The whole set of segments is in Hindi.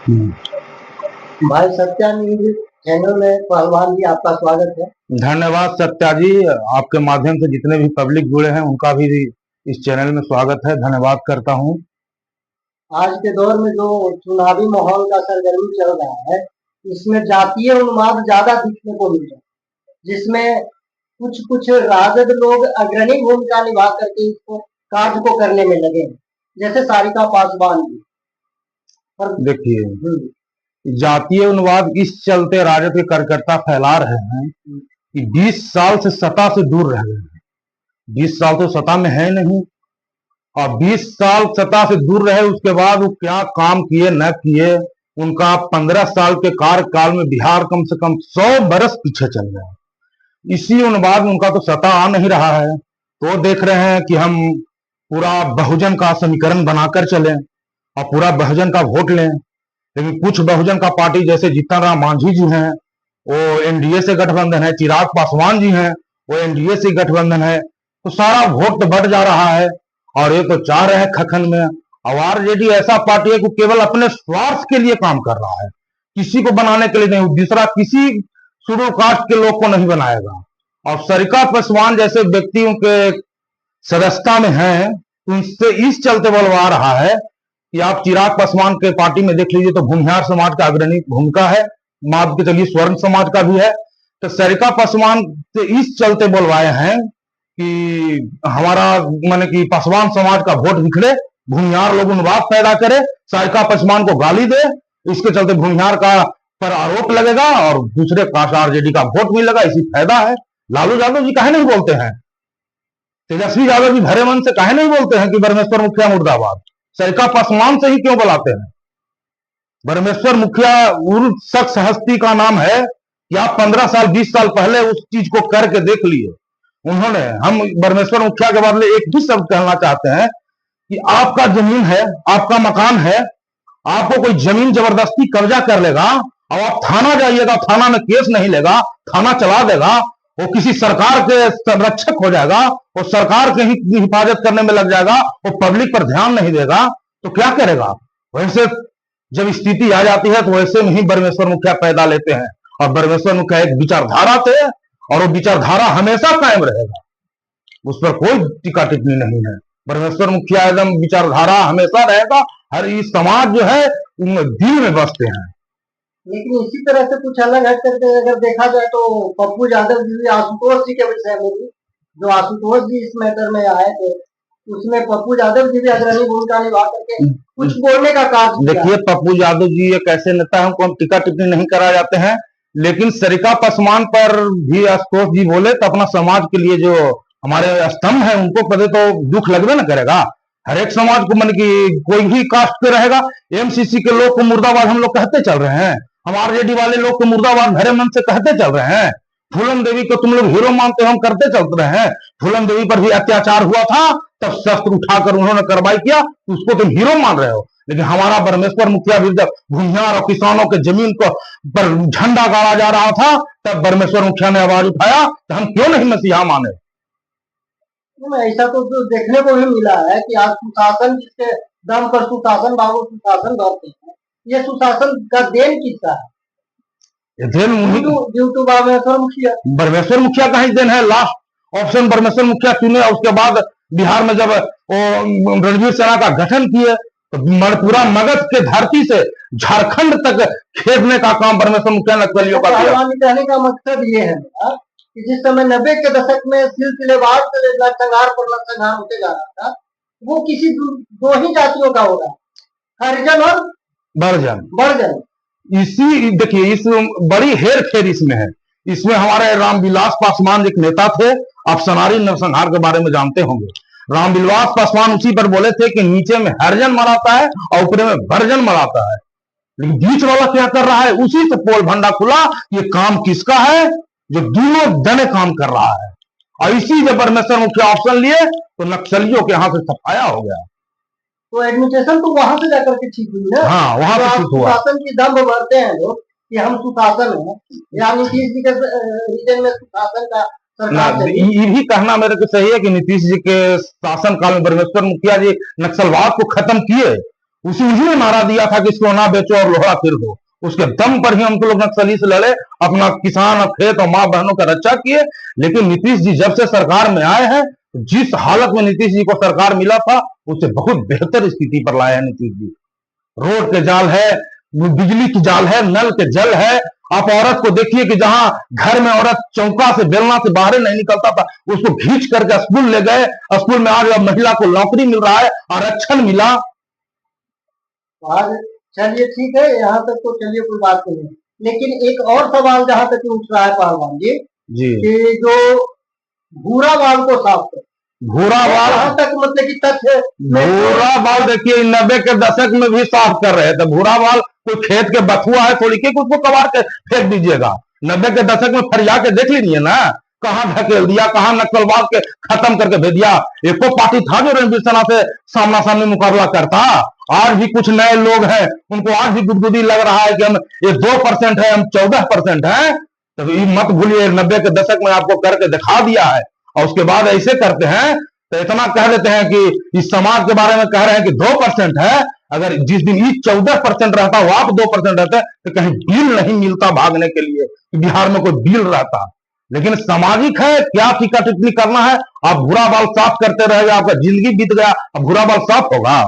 भाई सत्या न्यूज चैनल में पहलवान जी आपका स्वागत है। धन्यवाद सत्या जी। आपके माध्यम से जितने भी पब्लिक जुड़े हैं उनका भी इस चैनल में स्वागत है, धन्यवाद करता हूं। आज के दौर में जो चुनावी माहौल का सरगर्मी चल रहा है, इसमें जातीय उन्माद ज्यादा दिखने को मिल रहा है, जिसमें कुछ कुछ राजद लोग अग्रणी भूमिका निभा करके इसको कार्य को करने में लगे हैं, जैसे सारिका पासवान जी। और देखिए, जातीय उन्माद इस चलते राजद के कार्यकर्ता फैला रहे हैं कि 20 साल से सत्ता से दूर रह गए हैं। 20 साल तो सत्ता में है नहीं, और 20 साल सत्ता से दूर रहे, उसके बाद वो क्या काम किए न किए, उनका 15 साल के कार्यकाल में बिहार कम से कम 100 बरस पीछे चल गया। इसी उन्माद में उनका तो सत्ता आ नहीं रहा है, तो देख रहे हैं कि हम पूरा बहुजन का समीकरण बनाकर चलें और पूरा बहुजन का वोट लें। लेकिन कुछ बहुजन का पार्टी जैसे जीतन राम मांझी जी हैं, वो एनडीए से गठबंधन है, चिराग पासवान जी हैं, वो एनडीए से गठबंधन है, तो सारा वोट तो बढ़ जा रहा है। और ये तो चाह रहे हैं खखन में। और आरजेडी ऐसा पार्टी है कि केवल अपने स्वार्थ के लिए काम कर रहा है, किसी को बनाने के लिए नहीं, दूसरा किसी शेड्यूल कास्ट के लोग को नहीं बनाएगा। और सारिका पासवान जैसे व्यक्तियों के सदस्यता में हैं, उनसे इस चलते बोलवा रहा है कि आप चिराग पासवान के पार्टी में देख लीजिए तो भूमिहार समाज का अग्रणी भूमिका है, मान के चलिए स्वर्ण समाज का भी है। तो सारिका पासवान से इस चलते बोलवाए हैं कि हमारा माने कि पासवान समाज का वोट बिखरे, भूमिहार लोग उन्माद पैदा करे, सारिका पासवान को गाली दे, इसके चलते भूमिहार का पर आरोप लगेगा और दूसरे कास्ट आरजेडी का वोट मिलेगा, इसी फायदा है। लालू यादव जी काहे नहीं बोलते हैं, तेजस्वी यादव जी भरे मन से काहे नहीं बोलते हैं कि परमेश्वर मुखिया मुर्दाबाद? सारिका पासवान से ही क्यों बुलाते हैं? परमेश्वर मुखिया उस शख्स हस्ती का नाम है कि आप 15 साल 20 साल पहले उस चीज को करके देख लिए उन्होंने। हम परमेश्वर मुखिया के बदले एक ही शब्द कहना चाहते हैं कि आपका जमीन है, आपका मकान है, आपको कोई जमीन जबरदस्ती कब्जा कर लेगा और आप थाना जाइएगा, थाना में केस नहीं लेगा, थाना चला देगा, वो किसी सरकार के संरक्षक हो जाएगा, वो सरकार के ही हिफाजत करने में लग जाएगा, वो पब्लिक पर ध्यान नहीं देगा, तो क्या करेगा? वैसे जब स्थिति आ जाती है तो वैसे में ही परमेश्वर मुखिया पैदा लेते हैं। और परमेश्वर मुखिया एक विचारधारा थे और वो विचारधारा हमेशा कायम रहेगा, उस पर कोई टीका टिप्पणी नहीं है। परमेश्वर मुखिया एकदम विचारधारा हमेशा रहेगा, हर इस समाज जो है दिल में बसते हैं। लेकिन इसी तरह से कुछ अलग हट करके अगर देखा जाए तो पप्पू यादव जी भी आशुतोष जी के विषय में भी, जो आशुतोष जी इस मैटर में आए थे, उसमें पप्पू यादव जी भी अग्रणी भूमिका निभा करके कुछ बोलने का कार्य। देखिए, पप्पू यादव जी एक ऐसे नेता है, उनको हम टीका टिप्पणी नहीं करा जाते हैं, लेकिन सारिका पासवान पर भी आशुतोष जी बोले तो अपना समाज के लिए जो हमारे स्तंभ है उनको पहले तो दुख लगवे ना करेगा। हर एक समाज को मन की कोई भी कास्ट पे रहेगा। एमसीसी के लोग को मुर्दाबाद हम लोग कहते चल रहे हैं, हम आरजेडी वाले लोग को मुर्दाबाद भरे मन से कहते चल रहे हैं। फूलन देवी को तुम लोग हीरो मानते हो, हम करते चल रहे हैं। फूलन देवी पर भी अत्याचार हुआ था, तब शस्त्र उठाकर उन्होंने कार्रवाई किया, उसको तुम हीरो मान रहे हो। लेकिन हमारा परमेश्वर मुखिया भी जब भूमिहार और किसानों के जमीन को पर झंडा गाड़ा जा रहा था, तब परमेश्वर मुखिया ने आवाज उठाया, तो हम क्यों नहीं मसीहा माने? ऐसा तो देखने को भी मिला है कि आज सुशासन जिसके दम पर सुशासन बाबू सुशासन करते हैं, ये सुशासन का देन किसका है? परमेश्वर मुखिया का ही देन है। लास्ट ऑप्शन परमेश्वर मुखिया चुने, उसके बाद बिहार में जब रणवीर सेना का गठन किए तो पूरा मगध के धरती से झारखंड तक खेदने का काम परमेश्वर मुखिया नक्सलियों का किया। कहने का मकसद ये है कि जिस समय 90 के दशक में सिलसिलेवार से नरसंहार पर नरसंहार होते जा रहा था, वो किसी दो ही जातियों का हो रहा, हरिजन और बड़जन। इसी देखिए, इस बड़ी हेर फेर इसमें है। इसमें हमारे रामविलास पासवान एक नेता थे, आप सनारी नरसंहार के बारे में जानते होंगे। रामविलास पासवान उसी पर बोले थे कि नीचे में हरिजन मराता है और ऊपर में बड़जन मराता है, लेकिन बीच वाला क्या कर रहा है? उसी से पोल भंडा खुला, ये काम किसका है? जो दोनों दने काम कर रहा है। और इसी जब परमेश्वर मुखिया ऑप्शन लिए तो नक्सलियों के यहाँ से सफाया हो गया। तो एडमिनिस्ट्रेशन तो वहां से जाकर के ठीक हुई ना। हाँ, वहां से ठीक हुआ। सुशासन की दम्भ भरते हैं लोग कि हम सुशासन हैं, या नीतीश जी के रीजन में सुशासन का ये भी कहना मेरे को सही है कि नीतीश जी के शासन काल में परमेश्वर मुखिया जी नक्सलवाद को खत्म किए, उसी ने नारा दिया था कि सोना बेचो और लोहा फिर दो। उसके दम पर ही हम लोग नक्सली से लड़े, अपना किसान और खेत और माँ बहनों का रक्षा किए। लेकिन नीतीश जी जब से सरकार में आए हैं, जिस हालत में नीतीश जी को सरकार मिला था, उससे बहुत बेहतर स्थिति पर लाए हैं नीतीश जी। रोड के जाल है, बिजली की जाल है, नल के जल है। आप औरत को देखिए कि जहां घर में औरत चौका से बेलना से बाहर नहीं निकलता था, उसको खींच करके स्कूल ले गए। स्कूल में आज महिला को नौकरी मिल रहा है, आरक्षण मिला। आज चलिए ठीक है, यहाँ तक तो चलिए कोई बात नहीं है। लेकिन एक और सवाल जहाँ तक उठ रहा है पहलवान जी, जी, कि जो भूरा बाल को साफ कर, भूरा बाल, यहाँ तक मतलब कि तथ्य भूरा बाल देखिए 90 के दशक में भी साफ कर रहे थे। भूरा बाल कोई खेत के बथुआ है थोड़ी कि उसको कबाड़ के फेंक दीजिएगा। 90 के दशक में फरिया के देख लीजिए ना, कहां ढकेल दिया, कहां नक्सलवाद के खत्म करके भेज दिया। एको पार्टी था जो रणवीर सेना से सामना सामनी मुकाबला करता। आज भी कुछ नए लोग हैं, उनको आज भी गुदगुदी लग रहा है कि हम ये 2% है, हम 14% है। तो ये मत भूलिए, 90 के दशक में आपको करके दिखा दिया है। और उसके बाद ऐसे करते हैं तो इतना कह देते हैं कि इस समाज के बारे में कह रहे हैं कि 2% है। अगर जिस दिन ये 14% रहता, वो आप 2% रहते, तो कहीं बिल नहीं मिलता भागने के लिए, बिहार में कोई बिल रहता। लेकिन सामाजिक है, क्या टीका टिप्पणी करना है। आप भूरा बाल साफ करते रहे, आपका जिंदगी बीत गया, अब भूरा बाल साफ होगा।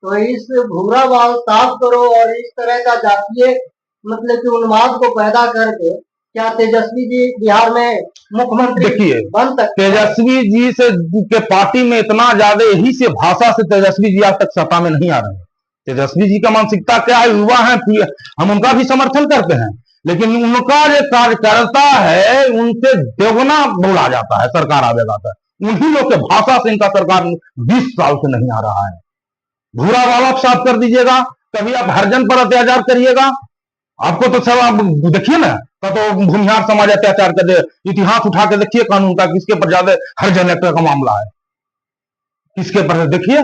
तो इस भूरा बाल साफ करो और इस तरह का जातीय मतलब कि उन्माद को पैदा करके क्या तेजस्वी जी बिहार में मुख्यमंत्री देखिए, बन सकते हैं? तेजस्वी जी से के पार्टी में इतना ज्यादा, यही से भाषा से तेजस्वी जी आज तक सत्ता में नहीं आ रहे हैं। तेजस्वी जी का मानसिकता क्या है, युवा है, हम उनका भी समर्थन करते हैं। लेकिन उनका जो कार्यकर्ता है, उनसे दोगुना बोला जाता है सरकार आवेगा तक। उन्हीं लोग के भाषा से इनका सरकार 20 साल से नहीं आ रहा है। भूरा बाल आप साफ कर दीजिएगा, कभी आप हरिजन पर अत्याचार करिएगा। आपको तो सब आप देखिए ना, तो भूमिहार समाज अत्याचार कर दे, इतिहास उठा के देखिए कानून का, किसके पर ज्यादा हरिजन एक्ट का मामला है, किसके पर देखिए।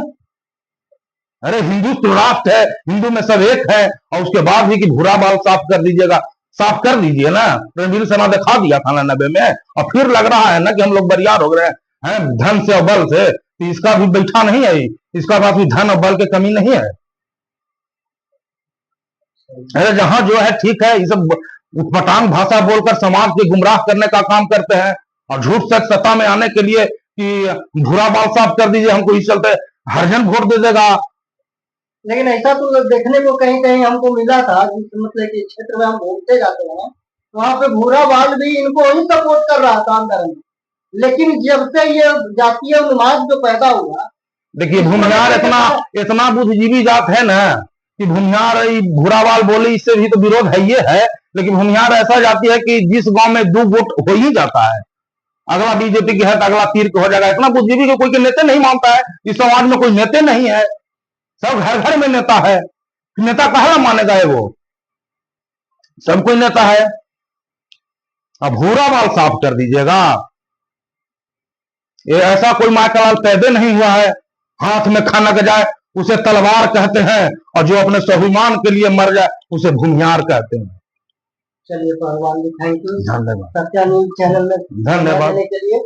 अरे हिंदुत्व राष्ट्र है, हिंदू में सब एक है, और उसके बाद भी कि भूरा बाल साफ कर दीजिएगा। साफ कर दीजिए ना, रणवीर सेना दिखा दिया था ना 90 में, और फिर लग रहा है ना कि हम लोग बरियार हो गए हैं धन से और बल से। तो इसका भी बैठा नहीं है, इसका पास भी धन और बल की कमी नहीं है। अरे जहां जो है ठीक है, ये सब उटपटांग भाषा बोलकर समाज के गुमराह करने का काम करते हैं, और झूठ सच सत्ता में आने के लिए कि भूरा बाल साफ कर दीजिए, हमको इस चलते हरिजन वोट दे देगा। लेकिन ऐसा तो देखने को कहीं कहीं हमको मिला था, जिस मतलब कि क्षेत्र में हम घूमते जाते हैं, वहां पे भूरा बाल भी इनको ही सपोर्ट कर रहा था अंदर में। लेकिन जब से ये जातीय उन्माद जो पैदा हुआ, देखिए भूमिहार इतना इतना बुद्धिजीवी जात है ना कि भूमिहार भूरा बाल बोले, इससे भी तो विरोध है ये है। लेकिन भूमिहार ऐसा जाती है कि जिस गांव में 2 वोट हो ही जाता है, अगला बीजेपी की है तो अगला तीर को हो जाएगा। इतना बुद्धिजीवी को कोई के नेता नहीं मानता है। इस समाज में कोई नेता नहीं है, सब घर घर में नेता है। नेता कहा मानेगा है वो, सब कोई नेता है। अब भूरा बाल साफ कर दीजिएगा। ये ऐसा कोई माकलाल पैदा नहीं हुआ है हाथ में खाना के जाए उसे तलवार कहते हैं, और जो अपने स्वाभिमान के लिए मर जाए उसे भूमिहार कहते हैं। चलिए पहलवान जी, थैंक यू, धन्यवाद, सत्या न्यूज चैनल में धन्यवाद के लिए।